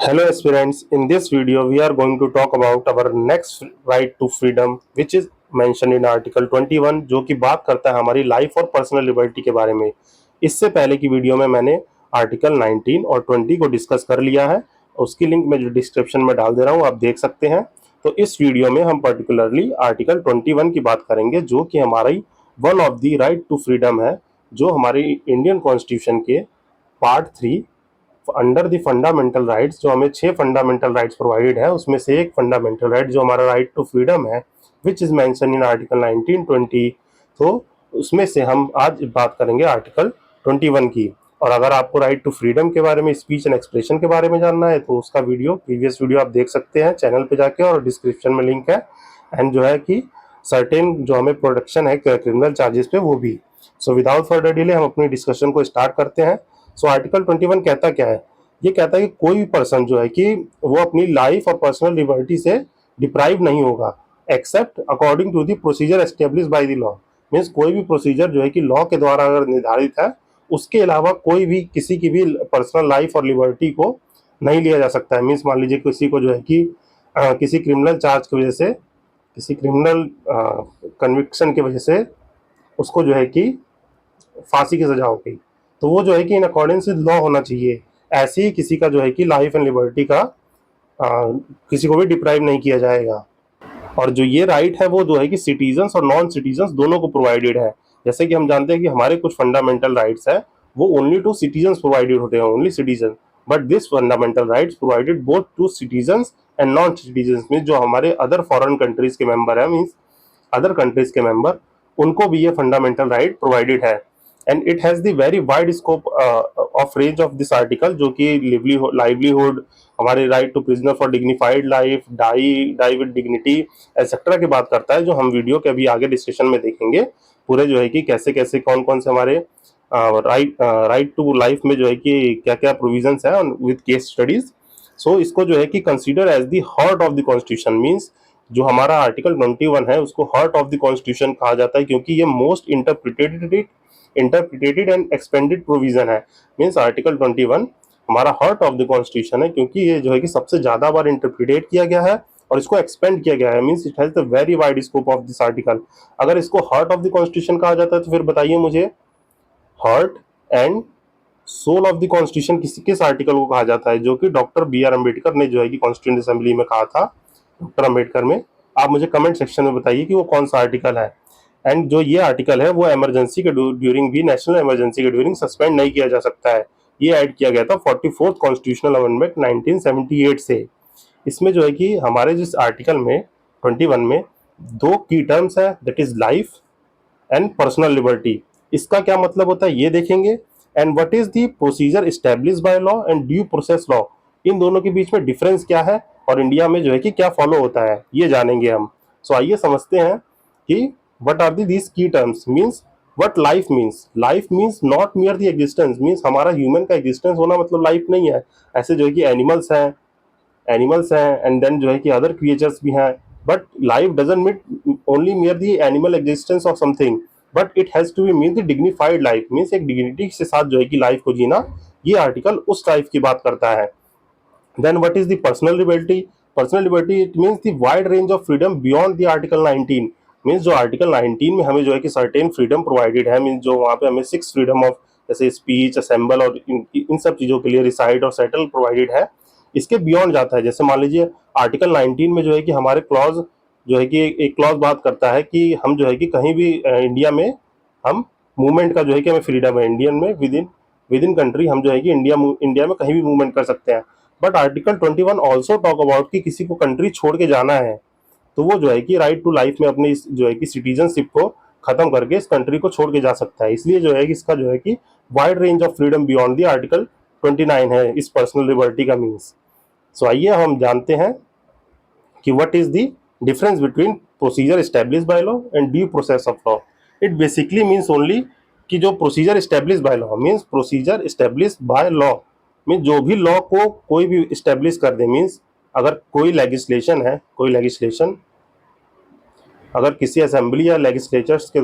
Hello aspirants, in this video we are going to talk about our next right to freedom which is mentioned in article 21 जो कि बात करता है हमारी life और personal liberty के बारे में। इससे पहले की वीडियो में मैंने आर्टिकल 19 और 20 को डिस्कस कर लिया है, उसकी लिंक मैं जो डिस्क्रिप्शन में डाल दे रहा हूँ आप देख सकते हैं। तो इस वीडियो में हम पर्टिकुलरली आर्टिकल 21 की बात करेंगे जो कि हमारी one of the right to freedom है, जो हमारी इंडियन कॉन्स्टिट्यूशन के part 3 under the fundamental rights, जो हमें 6 फंडामेंटल राइट्स प्रोवाइडेड है उसमें से एक फंडामेंटल राइट जो हमारा राइट टू फ्रीडम है which is mention in article 1920। तो उसमें से हम आज बात करेंगे आर्टिकल 21 की। और अगर आपको राइट टू फ्रीडम के बारे में, स्पीच एंड एक्सप्रेशन के बारे में जानना है तो उसका प्रीवियस वीडियो आप देख सकते हैं चैनल पे जाके, और डिस्क्रिप्शन में लिंक है। एंड जो है कि सर्टेन जो हमें प्रोटेक्शन है क्रिमिनल चार्जेस पे वो भी। सो विदाउट फर्दर डिले हम अपनी डिस्कशन को स्टार्ट करते हैं। सो आर्टिकल 21 कहता क्या है? ये कहता है कि कोई भी पर्सन जो है कि वो अपनी लाइफ और पर्सनल लिबर्टी से डिप्राइव नहीं होगा except according to the procedure establish by the law. Means कोई भी प्रोसीजर जो है कि लॉ के द्वारा अगर निर्धारित है उसके अलावा कोई भी किसी की भी पर्सनल लाइफ और लिबर्टी को नहीं लिया जा सकता है। मीन्स मान लीजिए किसी को जो है कि किसी क्रिमिनल चार्ज की वजह से, किसी क्रिमिनल कन्विक्शन की वजह से उसको जो है कि फांसी की सजा हो गई, तो वो जो है कि इन अकॉर्डेंस विद लॉ होना चाहिए। ऐसे ही किसी का जो है कि लाइफ एंड लिबर्टी का किसी को भी डिप्राइव नहीं किया जाएगा। और जो ये राइट है वो जो है कि सिटीजन्स और नॉन सिटीजन्स दोनों को प्रोवाइडेड है। जैसे कि हम जानते हैं कि हमारे कुछ फंडामेंटल राइट्स है वो ओनली टू सिटीजन्स प्रोवाइडेड होते हैं, only citizen. But this fundamental rights provided both to citizens and non citizens. Means जो हमारे अदर फॉरेन कंट्रीज के मेंबर है, मीन्स अदर कंट्रीज के मेंबर, उनको भी ये फंडामेंटल राइट प्रोवाइडेड है। And it has the very wide scope of range of this article, जो कि लाइवलीहुड, हमारे right to prisoner for dignified life, die with dignity etcetera की बात करता है, जो हम वीडियो के अभी आगे डिस्कशन में देखेंगे पूरे जो है कि कैसे कैसे कौन कौन से हमारे राइट टू लाइफ में जो है कि क्या क्या प्रोविजंस है विद केस स्टडीज। सो इसको जो है कि consider as the heart of the constitution. Means जो हमारा आर्टिकल 21 है उसको हार्ट ऑफ द कॉन्स्टिट्यूशन कहा जाता है, क्योंकि ये most interpreted and expanded provision है। मीन्स आर्टिकल 21 हमारा हार्ट ऑफ द कॉन्स्टिट्यूशन है, क्योंकि ये जो है कि सबसे ज्यादा बार इंटरप्रिटेट किया गया है और इसको एक्सपेंड किया गया है। Means it has the very wide scope of this article. अगर इसको हार्ट ऑफ द कॉन्स्टिट्यूशन कहा जाता है तो फिर बताइए मुझे, heart and soul of the constitution किस आर्टिकल को कहा जाता है, जो कि डॉक्टर बी आर अम्बेडकर ने जो है कि कॉन्स्टिट्यूंट असेंबली में कहा था, डॉक्टर अम्बेडकर में। आप मुझे कमेंट सेक्शन में बताइए कि वो कौन सा आर्टिकल है। एंड जो ये आर्टिकल है वो इमरजेंसी के ड्यूरिंग भी, नेशनल इमरजेंसी के ड्यूरिंग सस्पेंड नहीं किया जा सकता है। ये ऐड किया गया था 44th कॉन्स्टिट्यूशनल अमेंडमेंट 1978 से। इसमें जो है कि हमारे जिस आर्टिकल में 21 में दो की टर्म्स है, that is life and personal liberty. इसका क्या मतलब होता है ये देखेंगे। And what is the procedure establish by law and due process law, इन दोनों के बीच में डिफरेंस क्या है और इंडिया में जो है कि क्या फॉलो होता है ये जानेंगे हम। सो आइए समझते हैं कि व्हाट आर दीज की terms. Means what life means, life means not मियर the existence. Means हमारा ह्यूमन का एग्जिस्टेंस होना मतलब लाइफ नहीं है। ऐसे जो है कि एनिमल्स हैं एंड देन जो है कि अदर क्रिएचर्स भी हैं, but life doesn't mean only mere the animal existence of something, but it has to be mean the dignified life. Means एक डिग्निटी के साथ जो है कि लाइफ को जीना, ये आर्टिकल उस लाइफ की बात करता है। Then what is the personal liberty? Personal liberty it means the wide range of freedom beyond the article 19। Means जो आर्टिकल 19 में हमें जो है कि सर्टेन फ्रीडम प्रोवाइडेड है, मीन्स जो वहाँ पे हमें 6 फ्रीडम ऑफ जैसे स्पीच, असेंबल और इन सब चीज़ों के लिए रिसाइड और सेटल प्रोवाइडेड है, इसके बियॉन्ड जाता है। जैसे मान लीजिए आर्टिकल 19 में जो है कि हमारे क्लॉज जो है कि एक क्लॉज बात करता है कि हम जो है कि कहीं भी इंडिया में हम मूवमेंट का जो है कि हमें फ्रीडम है, इंडियन में विद इन कंट्री हम जो है कि इंडिया में कहीं भी मूवमेंट कर सकते हैं। But article 21 also talk about कि किसी को कंट्री छोड़ के जाना है तो वो जो है कि राइट टू लाइफ में अपनी जो है कि सिटीजनशिप को खत्म करके इस कंट्री को छोड़ के जा सकता है। इसलिए जो है कि इसका जो है कि wide range of freedom beyond the article 29 है इस पर्सनल लिबर्टी का मीन्स। सो आइए हम जानते हैं कि what is the difference between procedure establish by law and due process of law. It basically means only कि जो procedure establish by law, means procedure establish by law means जो भी लॉ को कोई भी एस्टेब्लिश कर दे। मीन्स अगर कोई लेजिस्लेशन है, कोई लेजिस्लेशन अगर किसी असेंबली या लेजिस्लेचर्स के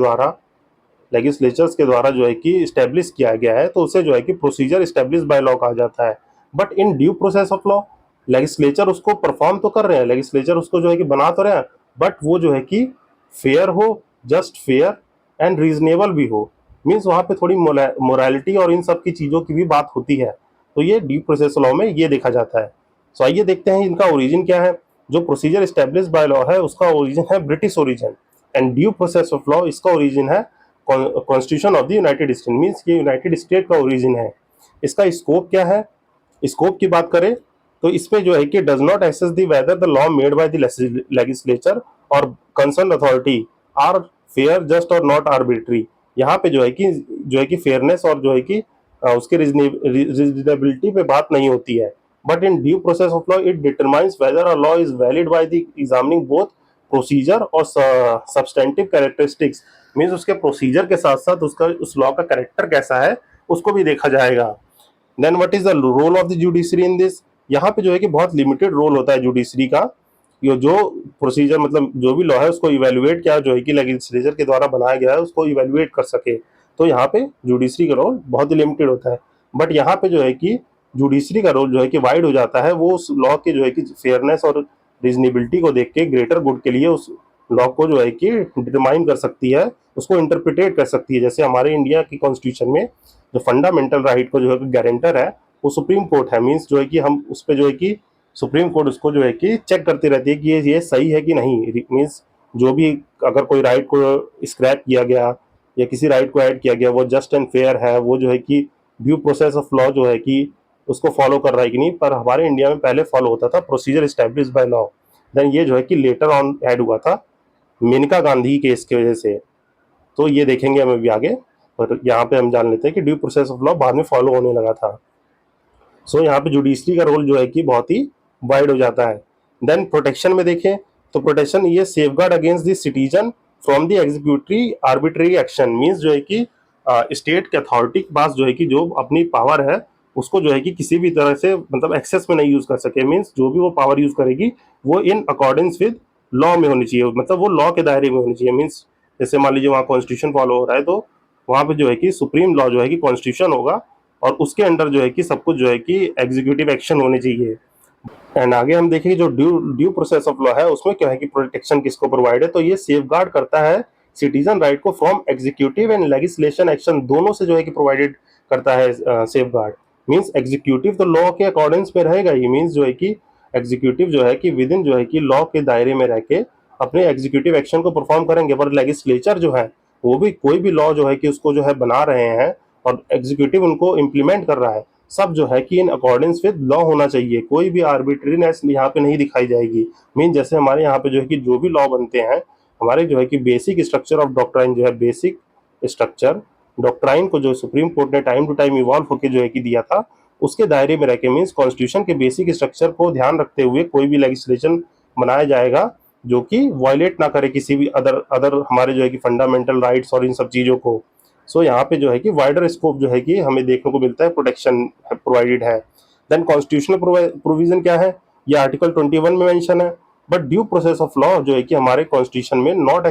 द्वारा जो है कि इस्टेब्लिश किया गया है तो उसे जो है कि प्रोसीजर इस्टेब्लिश बाय लॉ कहा जाता है। But in due process of law, legislature उसको परफॉर्म तो कर रहे हैं, लेजिस्लेचर उसको जो है कि बना तो रहे हैं, बट वो जो है कि फेयर हो, जस्ट फेयर एंड रीजनेबल भी हो। मीन्स वहाँ पे थोड़ी मोरालिटी और इन सब की चीज़ों की भी बात होती है। तो ये ड्यू प्रोसेस लॉ में ये देखा जाता है। सो आइए देखते हैं इनका ओरिजिन क्या है। जो प्रोसीजर स्टैब्लिश बाय लॉ है उसका ओरिजिन है British origin, and due process of law इसका ओरिजिन है constitution of the United state, means ये यूनाइटेड स्टेट का ओरिजिन है। इसका स्कोप क्या है, स्कोप की बात करें तो इसमें जो है कि does not assess the whether the law made by the legislature और concern authority are fair, just और नॉट आर्बिट्री। यहाँ पे जो है कि फेयरनेस और जो है कि उसके रीजनेबिलिटी पे बात नहीं होती है। But in due process of law it determines weather a law is valid by the examining both procedure और सब्सटेंटिव कैरेक्टरिस्टिक्स। मीन्स उसके प्रोसीजर के साथ साथ उसका उस लॉ का कैरेक्टर कैसा है उसको भी देखा जाएगा। Then what is the role of the judiciary in this. यहाँ पे जो है कि बहुत लिमिटेड रोल होता है जुडिशरी का। ये जो प्रोसीजर मतलब जो भी लॉ है उसको इवेल्युएट क्या जो है कि लेजिस्लेचर के द्वारा बनाया गया है उसको इवेल्युएट कर सके, तो यहाँ पे जुडिशरी का रोल बहुत ही लिमिटेड होता है। बट यहाँ पे जो है कि जुडिशरी का रोल जो है कि वाइड हो जाता है, वो उस लॉ के जो है कि फेयरनेस और रीजनेबिलिटी को देख के ग्रेटर गुड के लिए उस लॉ को जो है कि डिटरमाइन कर सकती है, उसको इंटरप्रिटेट कर सकती है। जैसे हमारे इंडिया की कॉन्स्टिट्यूशन में जो फंडामेंटल राइट को जो है गारंटर है वो सुप्रीम कोर्ट है। मीन्स जो है कि हम उस पर जो है कि सुप्रीम कोर्ट उसको जो है कि चेक करती रहती है कि ये सही है कि नहीं। मीन्स जो भी अगर कोई राइट को स्क्रैप किया गया या किसी राइट को ऐड किया गया वो जस्ट एंड फेयर है, वो जो है कि ड्यू प्रोसेस ऑफ लॉ जो है कि उसको फॉलो कर रहा है कि नहीं। पर हमारे इंडिया में पहले फॉलो होता था procedure establish by law, then ये जो है कि लेटर ऑन ऐड हुआ था मेनका गांधी केस की वजह से। तो ये देखेंगे हम अभी आगे, पर यहाँ पे हम जान लेते हैं कि ड्यू प्रोसेस ऑफ लॉ बाद में फॉलो होने लगा था। सो यहाँ पे जुडिशरी का रोल जो है कि बहुत ही वाइड हो जाता है। देन प्रोटेक्शन में देखें तो प्रोटेक्शन ये safeguard against the citizen from the executive arbitrary action. Means जो है कि स्टेट के अथॉरिटी के पास जो है कि जो अपनी पावर है उसको जो है कि किसी भी तरह से मतलब एक्सेस में नहीं यूज कर सके। मीन्स जो भी वो पावर यूज करेगी वो इन अकॉर्डेंस विद लॉ में होनी चाहिए, मतलब वो लॉ के दायरे में होनी चाहिए। मीन्स जैसे मान लीजिए वहाँ कॉन्स्टिट्यूशन फॉलो हो रहा है तो वहाँ पे जो है कि सुप्रीम लॉ जो है कि कॉन्स्टिट्यूशन होगा और उसके अंडर जो है कि सब कुछ जो है कि एग्जीक्यूटिव एक्शन होने चाहिए। एंड आगे हम देखेंगे जो due due process of law है उसमें क्या है कि प्रोटेक्शन किसको प्रोवाइड है, तो ये सेफ गार्ड करता है सिटीजन राइट को from executive and legislation action दोनों से जो है कि प्रोवाइडेड करता है सेफ गार्ड। मीन्स एग्जीक्यूटिव तो लॉ के अकॉर्डेंस में रहेगा ही, मीन्स जो है कि एग्जीक्यूटिव जो है कि विद इन जो है कि लॉ के दायरे में रह के अपने एग्जीक्यूटिव एक्शन को परफॉर्म करेंगे। पर लेजिस्लेचर जो है वो भी कोई भी लॉ जो है कि उसको जो है बना रहे हैं और एग्जीक्यूटिव उनको इम्प्लीमेंट कर रहा है, सब जो है कि इन अकॉर्डेंस विद लॉ होना चाहिए। कोई भी आर्बिट्रीनेस यहाँ पे नहीं दिखाई जाएगी। मीन जैसे हमारे यहाँ पे जो है कि जो भी लॉ बनते हैं हमारे जो है कि बेसिक स्ट्रक्चर ऑफ डॉक्ट्राइन जो है, बेसिक स्ट्रक्चर डॉक्ट्राइन को जो सुप्रीम कोर्ट ने टाइम टू टाइम इवॉल्व होकर जो है कि दिया था उसके दायरे में रह के, मीन्स कॉन्स्टिट्यूशन के बेसिक स्ट्रक्चर को ध्यान रखते हुए कोई भी लेजिस्लेशन बनाया जाएगा जो कि वायलेट ना करे किसी भी अदर अदर हमारे जो है कि फंडामेंटल राइट्स और इन सब चीज़ों को। सो यहाँ पे जो है कि वाइडर स्कोप जो है कि हमें देखने को मिलता है, प्रोटेक्शन प्रोवाइडेड है। देन कॉन्स्टिट्यूशनल प्रोविजन क्या है, ये आर्टिकल 21 में मेंशन है। But due process of law जो है कि हमारे कॉन्स्टिट्यूशन में not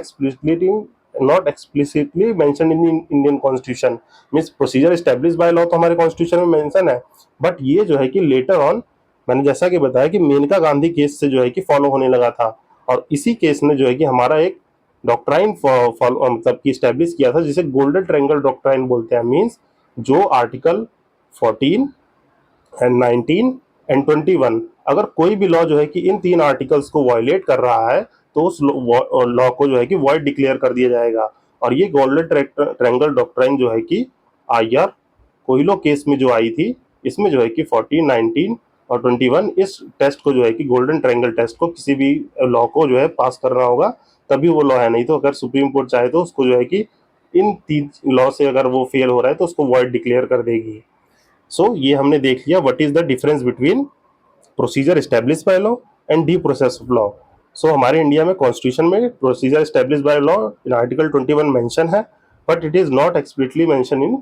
explicitly mention in Indian constitution. Means procedure establish by law तो हमारे कॉन्स्टिट्यूशन में मेंशन है, बट ये जो है कि लेटर ऑन मैंने जैसा कि बताया कि मेनका गांधी केस से जो है कि फॉलो होने लगा था, और इसी केस ने जो है कि हमारा एक डॉक्ट्राइन मतलब कि स्टैब्लिश किया था जिसे गोल्डन ट्रायंगल डॉक्ट्राइन बोलते हैं। मीन्स जो आर्टिकल 14 एंड 19 एंड 21 अगर कोई भी लॉ जो है कि इन तीन आर्टिकल्स को वायलेट कर रहा है तो उस लॉ को जो है कि वॉइड डिक्लेयर कर दिया जाएगा। और ये गोल्डन ट्रायंगल डॉक्ट्राइन जो है कि आईआर कोइलो केस में जो आई थी इसमें जो है कि 14, 19 और 21 इस टेस्ट को जो है कि गोल्डन ट्रायंगल टेस्ट को किसी भी लॉ को जो है पास करना होगा तभी वो लॉ है, नहीं तो अगर सुप्रीम कोर्ट चाहे तो उसको जो है कि इन तीन लॉ से अगर वो फेल हो रहा है तो उसको वॉइड डिक्लेयर कर देगी। सो ये हमने देख लिया what is the difference between procedure establish by law and due process of law. So हमारे इंडिया में कॉन्स्टिट्यूशन में procedure establish by law in article 21 mention है, but it is not explicitly mention in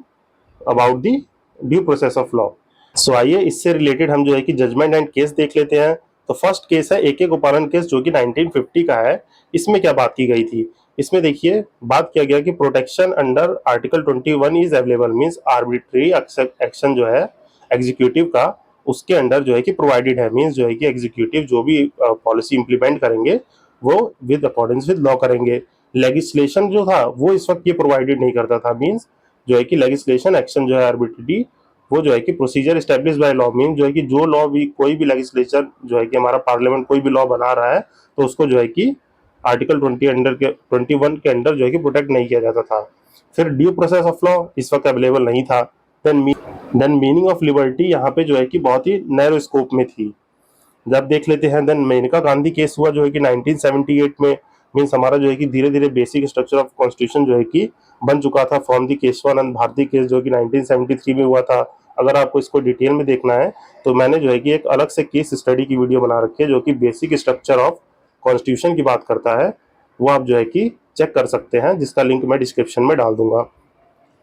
about the due process of law. So आइए इससे related हम जो है कि जजमेंट एंड केस देख लेते हैं। तो फर्स्ट केस है AK गोपालन केस जो कि 1950 का है। इसमें क्या बात की गई थी, इसमें देखिए बात किया गया कि protection under article 21 is available. Means arbitrary action जो है एग्जीक्यूटिव का उसके अंडर जो है कि प्रोवाइडेड है। मीन्स जो है कि एग्जीक्यूटिव जो भी पॉलिसी इंप्लीमेंट करेंगे वो विद अकॉर्डेंस विद लॉ करेंगे। लेगिस्लेशन जो था वो इस वक्त ये प्रोवाइडेड नहीं करता था। मीन्स जो है कि लेगिस्लेशन एक्शन जो है आर्बिट्रेरी, वो जो है कि procedure establish by law. Mean जो है कि जो लॉ भी, कोई भी लेगिस्लेचर जो है कि हमारा पार्लियामेंट कोई भी लॉ बना रहा है तो उसको जो है कि आर्टिकल 21 के अंडर जो है कि प्रोटेक्ट नहीं किया जाता था। फिर ड्यू प्रोसेस ऑफ लॉ इस वक्त अवेलेबल नहीं था। देन मीनिंग ऑफ लिबर्टी यहाँ पे जो है कि बहुत ही नैरो स्कोप में थी। जब देख लेते हैं, देन मेनका गांधी केस हुआ जो है कि 1978 में। मीन्स हमारा जो है कि धीरे धीरे बेसिक स्ट्रक्चर ऑफ कॉन्स्टिट्यूशन जो है कि बन चुका था from the Kesavananda Bharati case जो कि 1973 में हुआ था। अगर आपको इसको डिटेल में देखना है तो मैंने जो है कि एक अलग से केस स्टडी की वीडियो बना रखी है जो कि बेसिक स्ट्रक्चर ऑफ कॉन्स्टिट्यूशन की बात करता है। वो आप जो है कि चेक कर सकते हैं, जिसका लिंक मैं डिस्क्रिप्शन में डाल दूंगा।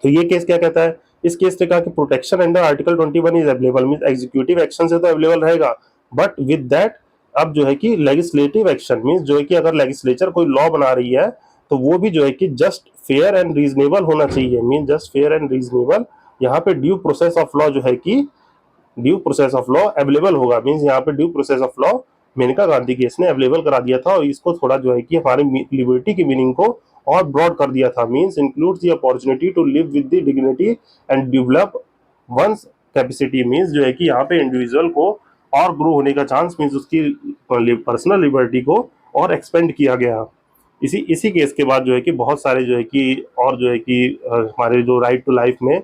तो ये केस क्या कहता है? इस केस ने कहा कि protection under article 21 is available. Mean executive action से तो अवेलेबल रहेगा, बट विद दैट अब जो है कि लेजिस्लेटिव एक्शन मीन्स जो है कि अगर लेजिस्लेचर कोई लॉ बना रही है तो वो भी जो है कि जस्ट फेयर एंड रीजनेबल होना चाहिए। Mean just fair and reasonable. यहाँ पे ड्यू प्रोसेस ऑफ लॉ जो है कि due process of law available होगा। मीन्स यहाँ पे due process of law Maneka Gandhi case ने अवेलेबल करा दिया था और इसको थोड़ा जो है कि हमारी लिबर्टी की मीनिंग को और ब्रॉड कर दिया था। Means includes the opportunity to live with the dignity and develop one's capacity. Means जो है कि यहाँ पे इंडिविजुअल को और ग्रो होने का चांस, मीन्स उसकी पर्सनल लिबर्टी को और एक्सपेंड किया गया। इसी इसी केस के बाद जो है कि बहुत सारे जो है कि और जो है कि हमारे जो राइट टू लाइफ में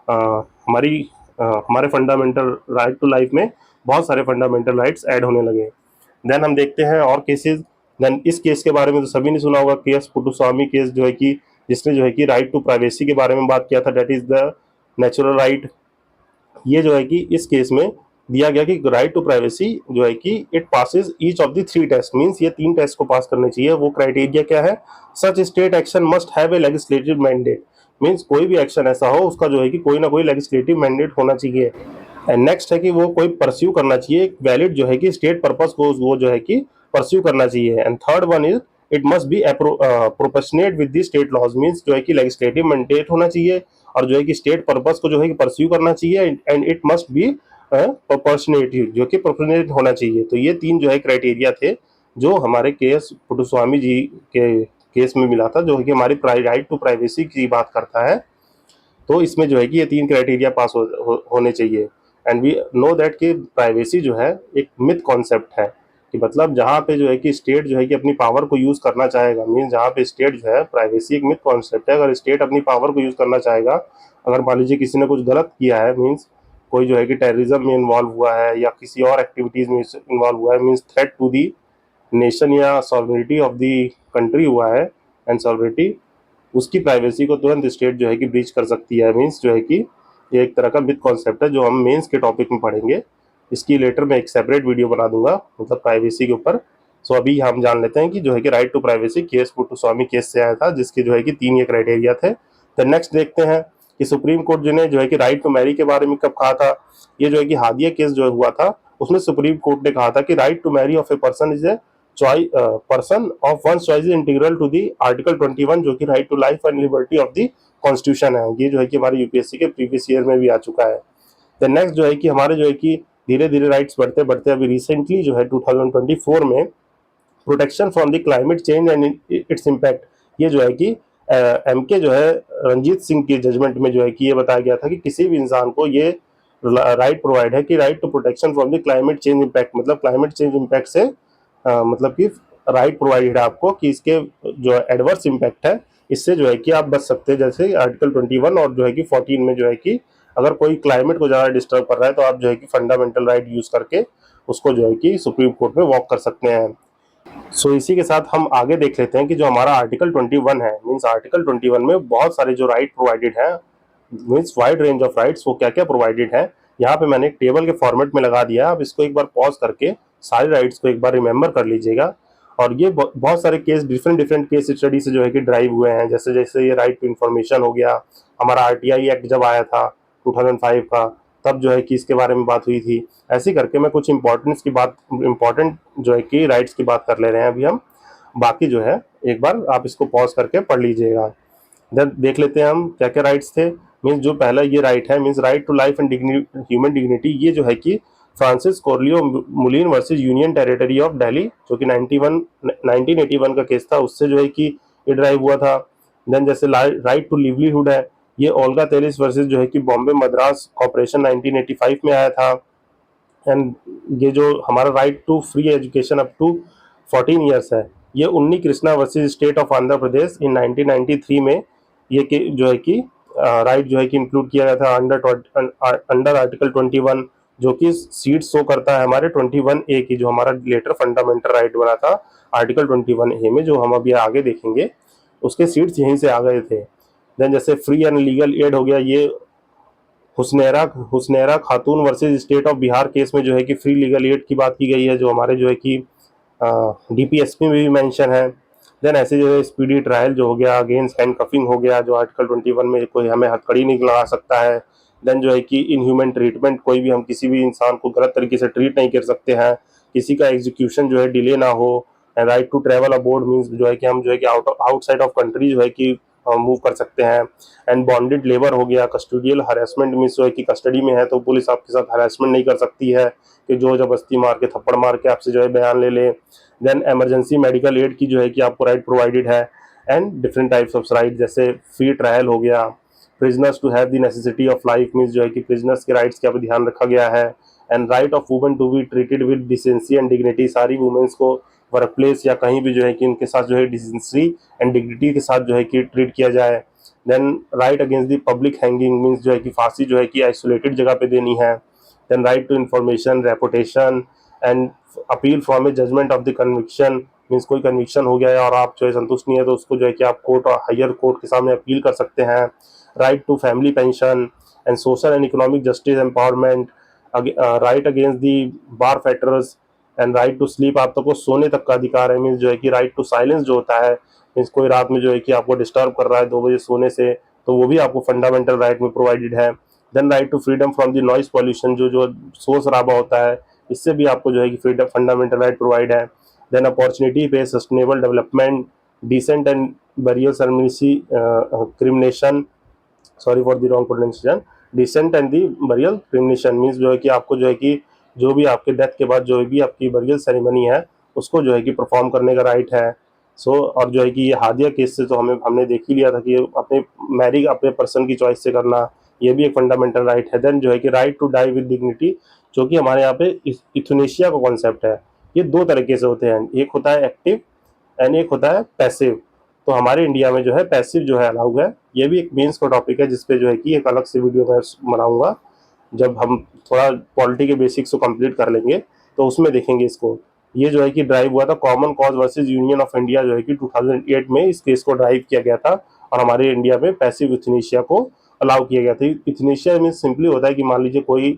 हमारे फंडामेंटल राइट टू लाइफ में बहुत सारे फंडामेंटल राइट्स ऐड होने लगे। देन हम देखते हैं और केसेस। देन इस केस के बारे में तो सभी ने सुना होगा, केएस पुट्टुस्वामी केस जो है कि जिसने जो है कि राइट टू प्राइवेसी के बारे में बात किया था, that is the natural right. ये जो है कि इस केस में दिया गया कि राइट टू प्राइवेसी जो है कि it passes each of the 3 test. Means ये 3 टेस्ट को पास करने चाहिए। वो क्राइटेरिया क्या है? Such state action must have a legislative mandate. Means कोई भी एक्शन ऐसा हो उसका जो है कि कोई ना कोई लेजिस्लेटिव मैंडेट होना चाहिए। एंड नेक्स्ट है कि वो कोई परस्यू करना चाहिए, एक वैलिड जो है कि स्टेट पर्पस को वो जो है कि परस्यू करना चाहिए। And third one is it must be proportionate with the state laws. Means जो है कि लेजिस्लेटिव मैंडेट होना चाहिए और जो है कि स्टेट पर्पस को जो है कि परस्यू करना चाहिए। And it must be proportionate, जो कि प्रोपोर्शनेट होना चाहिए। तो ये 3 जो है क्राइटेरिया थे जो हमारे केएस पुट्टुस्वामी जी के केस में मिला था, जो है कि हमारी राइट टू प्राइवेसी की बात करता है। तो इसमें जो है कि ये 3 क्राइटेरिया पास होने चाहिए। एंड वी नो दैट कि प्राइवेसी जो है एक मिथ कॉन्सेप्ट है, कि मतलब जहाँ पे जो है कि स्टेट जो है कि अपनी पावर को यूज़ करना चाहेगा। मीन्स जहाँ पे स्टेट जो है, प्राइवेसी एक मिथ कॉन्सेप्ट है। अगर स्टेट अपनी पावर को यूज़ करना चाहेगा, अगर मान लीजिए किसी ने कुछ गलत किया है, मीन्स कोई जो है कि टेररिज्म में इन्वॉल्व हुआ है या किसी और एक्टिविटीज़ में इन्वॉल्व हुआ है, means threat to the nation या सॉवरेनिटी ऑफ दी कंट्री हुआ है, एंड सॉवरेनिटी, उसकी प्राइवेसी को तुरंत स्टेट जो है कि ब्रीच कर सकती है। मीन्स जो है कि ये एक तरह का मिथ कॉन्सेप्ट है जो हम मेंस के टॉपिक में पढ़ेंगे। इसकी लेटर मैं एक सेपरेट वीडियो बना दूंगा, मतलब प्राइवेसी के ऊपर। सो अभी हम जान लेते हैं कि जो है कि right to privacy K S Puttaswamy case से आया था, जिसके जो है कि 3 ये क्राइटेरिया थे। तो नेक्स्ट देखते हैं कि सुप्रीम कोर्ट जो ने जो है कि राइट टू मैरी के बारे में कब कहा था। ये जो है कि हादिया केस जो हुआ था उसमें सुप्रीम कोर्ट ने कहा था कि right to marry of a person is a person of one choice integral to the article 21, जो कि right to life and liberty of the constitution है। ये जो है कि हमारे यूपीएससी के प्रीवियस ईयर में भी आ चुका है। देन नेक्स्ट जो है कि हमारे जो है कि धीरे धीरे राइट्स बढ़ते बढ़ते अभी रिसेंटली जो है 2024 में protection from the climate change and its impact, ये जो है कि एमके जो है रंजीत सिंह की जजमेंट में जो है कि ये बताया गया था कि किसी भी इंसान को ये राइट प्रोवाइड है कि right to protection from the climate change impact. मतलब क्लाइमेट चेंज इम्पैक्ट से मतलब कि राइट प्रोवाइडेड है आपको कि इसके जो एडवर्स इम्पैक्ट है इससे जो है कि आप बच सकते हैं। जैसे आर्टिकल 21 और जो है कि 14 में जो है कि अगर कोई क्लाइमेट को ज़्यादा डिस्टर्ब कर रहा है तो आप जो है कि फंडामेंटल राइट यूज़ करके उसको जो है कि सुप्रीम कोर्ट में वॉक कर सकते हैं। सो इसी के साथ हम आगे देख लेते हैं कि जो हमारा आर्टिकल 21 है, मीन्स आर्टिकल 21 में बहुत सारे जो राइट प्रोवाइडेड है, means wide range of rights, वो क्या क्या प्रोवाइडेड है यहाँ पे मैंने एक टेबल के फॉर्मेट में लगा दिया। आप इसको एक बार पॉज करके सारे राइट्स को एक बार रिमेंबर कर लीजिएगा। और ये बहुत सारे case different different case study से जो है कि ड्राइव हुए हैं। जैसे जैसे ये राइट टू इन्फॉर्मेशन हो गया, हमारा आरटीआई एक्ट जब आया था 2005 का, तब जो है कि इसके बारे में बात हुई थी। ऐसे करके मैं कुछ इंपॉर्टेंट जो है कि राइट्स की बात कर ले रहे हैं अभी हम। बाकी जो है एक बार आप इसको पॉज करके पढ़ लीजिएगा। देन देख लेते हैं हम क्या क्या राइट्स थे। मीन्स जो पहला ये राइट है, means right to life and human dignity, ये जो है कि Francis Coralie Mullin versus union territory of Delhi, जो कि 1981 का केस था, उससे जो है कि ये ड्राइव हुआ था। देन जैसे राइट टू लिवलीहुड है, ये ओल्गा तेलिस वर्सेस जो है कि बॉम्बे मद्रास कॉर्पोरेशन 1985 में आया था। एंड ये जो हमारा right to free education up to 14 years है, ये Unni Krishna versus state of Andhra Pradesh in 1993 में ये जो है कि राइट जो है कि इंक्लूड किया गया था अंडर आर्टिकल 21, जो कि सीट शो करता है हमारे 21A की, जो हमारा लेटर फंडामेंटल राइट बना था आर्टिकल 21A में, जो हम अभी आगे देखेंगे। उसके सीट्स यहीं से आ गए थे। देन जैसे फ्री एंड लीगल एड हो गया, ये हुसनैरा हुसनैरा खातून versus state of Bihar case में जो है कि फ्री लीगल एड की बात की गई है, जो हमारे जो है कि डीपीएसपी में भी मेंशन है। देन ऐसे जो है स्पीडी ट्रायल जो हो गया, अगेंस्ट हैंडकफिंग हो गया, जो आर्टिकल 21 में कोई हमें हथकड़ी नहीं लगा सकता है। देन जो है कि इनह्यूमन ट्रीटमेंट, कोई भी हम किसी भी इंसान को गलत तरीके से ट्रीट नहीं कर सकते हैं, किसी का एग्जीक्यूशन जो है डिले ना हो। Right to travel abroad means जो है कि हम जो है कि आउटसाइड ऑफ कंट्री जो है कि मूव कर सकते हैं। एंड बॉन्डेड लेबर हो गया, कस्टोडियल हरेसमेंट मीन्स जो है कि कस्टडी में है तो पुलिस आपके साथ हरेसमेंट नहीं कर सकती है कि जो जबरदस्ती मार के थप्पड़ मार के आपसे जो है बयान ले ले। देन इमरजेंसी मेडिकल एड की जो है कि आपको राइट प्रोवाइडेड है। And different types of right, जैसे फ्री ट्रायल हो गया, prisoners to have the necessity of life means जो है कि प्रिजनर्स के राइट्स का भी ध्यान रखा गया है। And right of women to be treated with decency and dignity, सारी वुमेन्स को वर्क प्लेस या कहीं भी जो है कि उनके साथ जो है डिसेंसी एंड डिग्निटी के साथ जो है कि ट्रीट किया जाए। Then right against the public hanging means जो है कि फांसी जो है कि आइसोलेटेड जगह पे देनी है। Then right to information, reputation and appeal from a judgement of the conviction means कोई कन्विक्शन हो गया है और आप जो है संतुष्ट नहीं है तो उसको जो है कि आप कोर्ट और हायर कोर्ट के सामने अपील कर सकते हैं। Right to family pension and social and economic justice empowerment, right against the bar factors and right to sleep, आप तक को सोने तक का अधिकार है मीन्स जो है कि राइट टू साइलेंस जो होता है मीन्स कोई रात में जो है कि आपको डिस्टर्ब कर रहा है 2 बजे सोने से, तो वो भी आपको फंडामेंटल राइट में प्रोवाइडेड है। Then right to freedom from the noise pollution, जो शोर शराबा होता है इससे भी आपको जो है कि फ्रीडम फंडामेंटल राइट प्रोवाइड है। देन अपॉर्चुनिटी पे sustainable development, decent and burial ceremony cremation, sorry for the wrong pronunciation, decent and the burial cremation means जो है कि आपको जो है कि जो भी आपके डेथ के बाद जो भी आपकी बरियल सेरेमनी है उसको जो है कि परफॉर्म करने का राइट है। और जो है कि ये हादिया केस से तो हमने देख ही लिया था कि अपने मैरिज अपने पर्सन की चॉइस से करना, ये भी एक फंडामेंटल राइट है। देन जो है कि right to die with dignity, जो कि हमारे यहाँ पे इथुनेशिया का कॉन्सेप्ट है। ये 2 तरीके से होते हैं, एक होता है एक्टिव एंड एक होता है पैसिव। तो हमारे इंडिया में जो है पैसिव जो है अलाउ है। ये भी एक मेंस का टॉपिक है जिसपे जो है कि एक अलग से वीडियो मैं बनाऊंगा, जब हम थोड़ा पॉलिटी के बेसिक्स को कंप्लीट कर लेंगे तो उसमें देखेंगे इसको। ये जो है कि ड्राइव हुआ था common cause versus union of India, जो है कि 2008 में इस केस को ड्राइव किया गया था और हमारे इंडिया में पैसिव यूथनेशिया को अलाउ किया गया था। यूथनेशिया में सिंपली होता है कि मान लीजिए कोई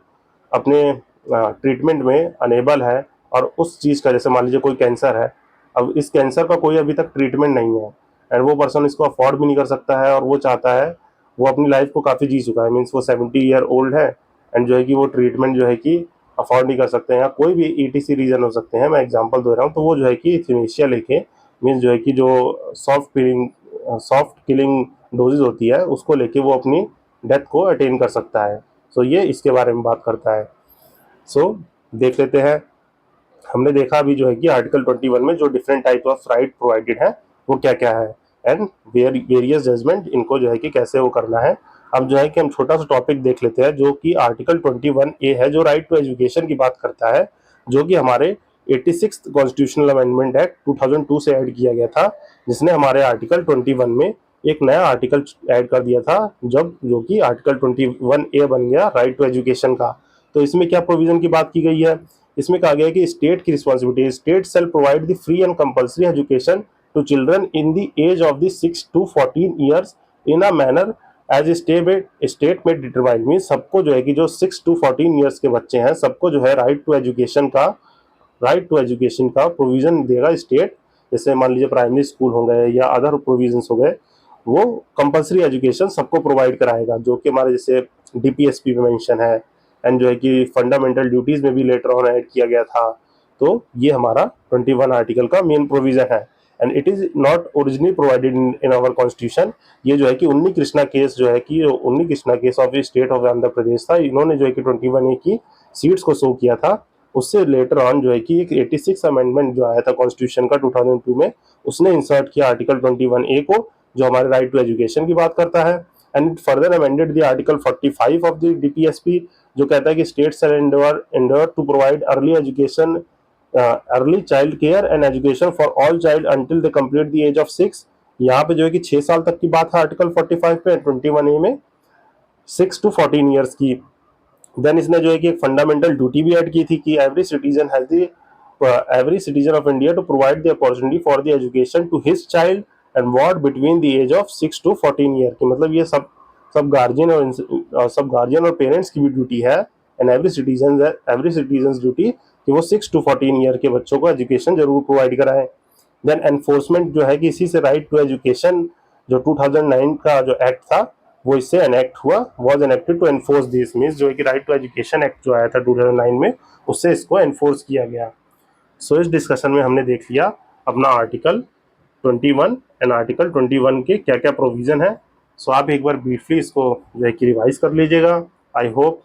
अपने ट्रीटमेंट में अनेबल है और उस चीज़ का, जैसे मान लीजिए कोई कैंसर है, अब इस कैंसर का कोई अभी तक ट्रीटमेंट नहीं है एंड वो पर्सन इसको अफोर्ड भी नहीं कर सकता है और वो चाहता है, वो अपनी लाइफ को काफ़ी जी चुका है मीन्स वो 70 ईयर ओल्ड है एंड जो है कि वो ट्रीटमेंट जो है कि अफोर्ड नहीं कर सकते हैं या कोई भी ईटीसी रीजन हो सकते हैं, मैं एग्जांपल दे रहा हूँ, तो वो जो है कि इथनेशिया लेके मीन्स जो है कि जो सॉफ्ट किलिंग डोजेज होती है उसको लेके वो अपनी डेथ को अटेन कर सकता है। सो ये इसके बारे में बात करता है। सो देख लेते हैं। हमने देखा अभी जो है कि आर्टिकल 21 में जो different type of right provided है वो क्या क्या है एंड वेरियस जजमेंट, इनको जो है कि कैसे वो करना है। अब जो है कि हम छोटा सा टॉपिक देख लेते हैं जो कि आर्टिकल 21A है, जो राइट टू एजुकेशन की बात करता है, जो कि हमारे 86 कॉन्स्टिट्यूशनल अमेंडमेंट एक्ट 2002 से ऐड किया गया था, जिसने हमारे आर्टिकल 21 में एक नया आर्टिकल ऐड कर दिया था, जब जो कि आर्टिकल 21A बन गया राइट टू एजुकेशन का। तो इसमें क्या प्रोविजन की बात की गई है, इसमें कहा गया है कि स्टेट की responsibility, state shall provide the free and compulsory education to children in the age of the 6 to 14 years in a manner as state में डिटरमाइन। मीन सबको जो है कि जो 6 to 14 ईयर्स के बच्चे हैं सबको जो है राइट टू एजुकेशन का प्रोविजन देगा स्टेट। जैसे मान लीजिए प्राइमरी स्कूल हो गए या अदर प्रोविजंस हो गए, वो कंपल्सरी एजुकेशन सबको प्रोवाइड कराएगा, जो कि हमारे जैसे डीपीएसपी में मेंशन है एंड जो है कि फंडामेंटल ड्यूटीज में भी लेटर ऑन ऐड किया गया था। तो ये हमारा 21 आर्टिकल का मेन प्रोविजन है and it is not originally provided in our constitution. ये जो है कि उन्नी कृष्णा केस जो है कि Unni Krishna case of state of Andhra Pradesh था, इन्होंने जो है कि 21A की सीट्स को शो किया था, उससे लेटर ऑन जो है कि एक 86 अमेंडमेंट जो आया था कॉन्स्टिट्यूशन का 2002 में, उसने इंसर्ट किया आर्टिकल 21A को, जो हमारे राइट टू एजुकेशन की बात करता है। And it further amended the article 45 of the DPSP, जो कहता है कि states are endeavour to provide early education, early child care and education for all child until they complete the age of 6। यहाँ पे जो है कि 6 साल तक की बात है आर्टिकल 45 पे, 21A में 6 to 14 ईयर्स की। देन इसने जो है कि एक फंडामेंटल ड्यूटी भी ऐड की थी कि every citizen of India to provide the opportunity for the education to his child and what between the age of 6 to 14 year की। मतलब ये सब गार्जियन और पेरेंट्स की भी ड्यूटी है, एंड एवरी सिटीजन ड्यूटी कि वो 6 to 14 ईयर के बच्चों को एजुकेशन जरूर प्रोवाइड कराएं। देन एनफोर्समेंट जो है कि इसी से राइट टू एजुकेशन जो 2009 का जो एक्ट था वो इससे एनेक्ट हुआ, was enacted to enforce this, means जो है कि राइट टू एजुकेशन एक्ट जो आया था 2009 में, उससे इसको एनफोर्स किया गया। सो इस डिस्कशन में हमने देख लिया अपना आर्टिकल 21 एंड आर्टिकल 21 के क्या क्या प्रोविजन है। सो आप एक बार ब्रीफली इसको जो है कि रिवाइज कर लीजिएगा। आई होप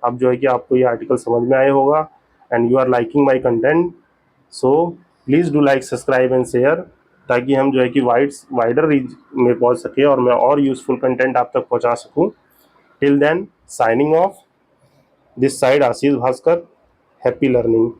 अब जो है कि आपको ये आर्टिकल समझ में आया होगा and you are liking my content. So please do like, subscribe and share, ताकि हम जो है कि वाइडर रीच में पहुंच सके और मैं और यूजफुल कंटेंट आप तक पहुंचा सकूं। Till then, signing off, this side Ashish Bhaskar, happy learning.